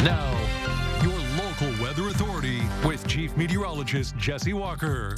Now, your local weather authority with Chief Meteorologist Jesse Walker.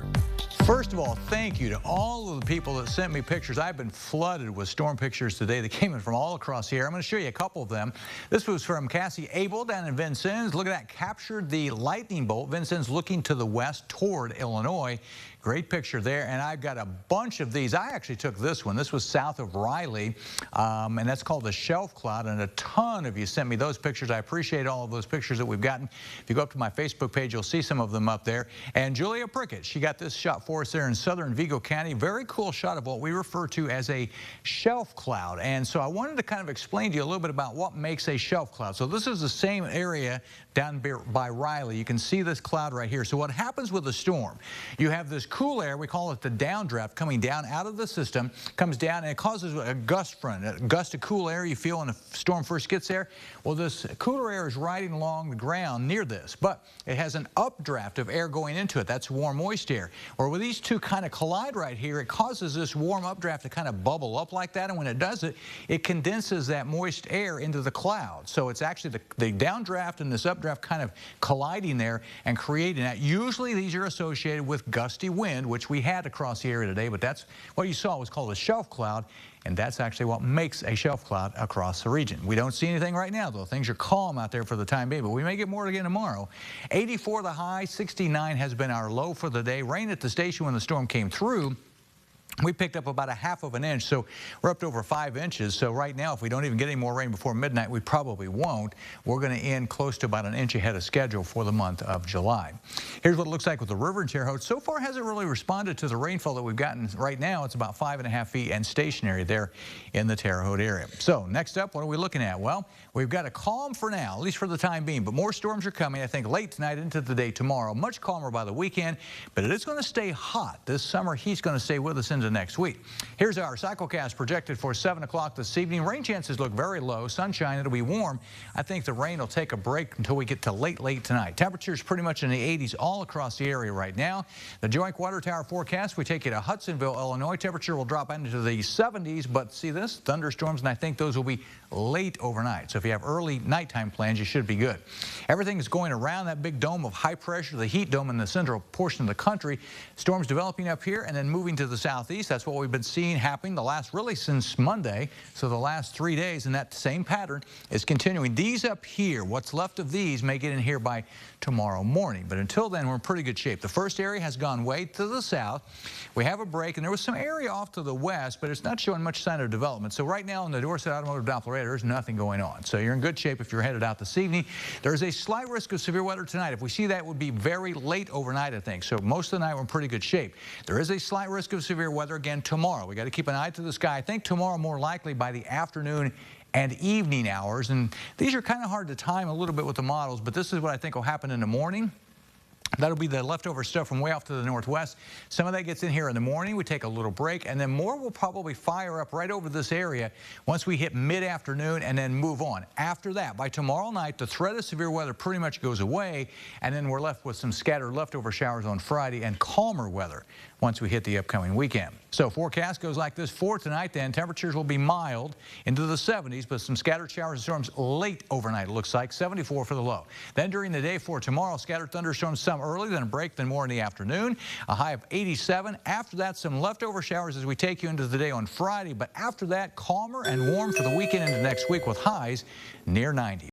First of all, thank you to all of the people that sent me pictures. I've been flooded with storm pictures today that came in from all across here. I'm going to show you a couple of them. This was from Cassie Abel down in Vincennes. Look at that, captured the lightning bolt. Vincennes looking to the west toward Illinois. Great picture there, and I've got a bunch of these. I actually took this one. This was south of Riley, and that's called the shelf cloud, and a ton of you sent me those pictures. I appreciate all of those pictures that we've gotten. If you go up to my Facebook page, you'll see some of them up there. And Julia Prickett, she got this shot for us there in southern Vigo County. Very cool shot of what we refer to as a shelf cloud. And so I wanted to kind of explain to you a little bit about what makes a shelf cloud. So this is the same area down by Riley. You can see this cloud right here. So what happens with a storm, you have this cool air, we call it the downdraft, coming down out of the system, comes down, and it causes a gust front, a gust of cool air you feel when a storm first gets there. Well, this cooler air is riding along the ground near this, but it has an updraft of air going into it. That's warm, moist air. Or with these two kind of collide right here, it causes this warm updraft to kind of bubble up like that, and when it does it, it condenses that moist air into the cloud. So it's actually the downdraft and this updraft kind of colliding there and creating that. Usually these are associated with gusty wind, which we had across the area today, but that's what you saw was called a shelf cloud, and that's actually what makes a shelf cloud across the region. We don't see anything right now, though. Things are calm out there for the time being, but we may get more again tomorrow. 84 the high, 69 has been our low for the day. Rain at the station when the storm came through. We picked up about 1/2 of an inch, so we're up to over 5 inches. So right now, if we don't even get any more rain before midnight, we probably won't. We're going to end close to about 1 inch ahead of schedule for the month of July. Here's what it looks like with the river in Terre Haute. So far, hasn't really responded to the rainfall that we've gotten right now. It's about 5.5 feet and stationary there in the Terre Haute area. So next up, what are we looking at? Well, we've got a calm for now, at least for the time being, but more storms are coming, I think, late tonight into the day tomorrow. Much calmer by the weekend, but it is going to stay hot. This summer heat's going to stay with us into next week. Here's our cyclocast projected for 7 o'clock this evening. Rain chances look very low. Sunshine, it'll be warm. I think the rain will take a break until we get to late tonight. Temperatures pretty much in the 80s all across the area right now. The Joint Water Tower forecast, we take you to Hudsonville, Illinois. Temperature will drop into the 70s, but see this? Thunderstorms, and I think those will be late overnight. So if you have early nighttime plans, you should be good. Everything is going around that big dome of high pressure, the heat dome in the central portion of the country. Storms developing up here and then moving to the southeast. That's what we've been seeing happening really since Monday. So the last 3 days, and that same pattern is continuing. These up here, what's left of these may get in here by tomorrow morning. But until then, we're in pretty good shape. The first area has gone way to the south. We have a break, and there was some area off to the west, but it's not showing much sign of development. So right now in the Dorset Automotive Doppler radar, there's nothing going on. So you're in good shape if you're headed out this evening. There's a slight risk of severe weather tonight. If we see that, it would be very late overnight, I think. So most of the night, we're in pretty good shape. There is a slight risk of severe weather again tomorrow. We got to keep an eye to the sky. I think tomorrow more likely by the afternoon and evening hours. And these are kind of hard to time a little bit with the models, but this is what I think will happen in the morning. That'll be the leftover stuff from way off to the northwest. Some of that gets in here in the morning. We take a little break, and then more will probably fire up right over this area once we hit mid-afternoon and then move on. After that, by tomorrow night, the threat of severe weather pretty much goes away, and then we're left with some scattered leftover showers on Friday and calmer weather once we hit the upcoming weekend. So forecast goes like this for tonight then. Temperatures will be mild into the 70s, but some scattered showers and storms late overnight, it looks like. 74 for the low. Then during the day for tomorrow, scattered thunderstorms, some early, then a break, then more in the afternoon. A high of 87. After that, some leftover showers as we take you into the day on Friday. But after that, calmer and warm for the weekend into next week with highs near 90.